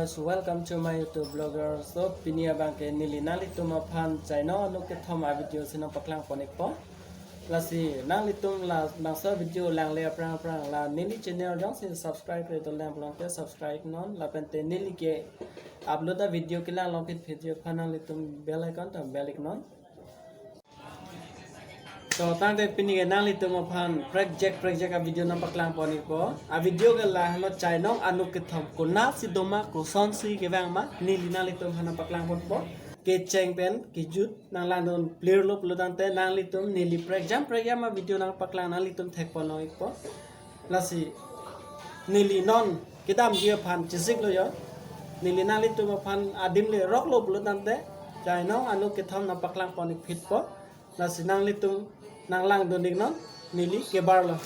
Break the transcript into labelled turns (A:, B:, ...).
A: viewers, welcome to my YouTube blogger. So pinia bangke nili nali tuma pan Chainong anuk kethom video sinong paklang ponik po. Lasi nang litum la bangsa video lang le prang la nili channel jong sin subscribe re to lang plong te subscribe non la pente nili ke upload a video ke lang long video panang litum bell icon tam bell icon. So tang te pini nang litum pan project a video nam paklang ponik po. A video ke la lo Chainong anuk kethom kuna si doma ko son si ke bang ma nili nang litum han paklang pon po. Ke cheng pen ke jut nang lang don clear lo pelutan te nang litum nili project ma video nang paklang nang litum thek po no po. Lasi nili non kita dia pan chisik lo yo. Nili nang litum pan adim le rock lo pelutan te Chainong anuk kethom nang paklang ponik fit po. Lasi nang litum nang lang donik non nili ke bar lo.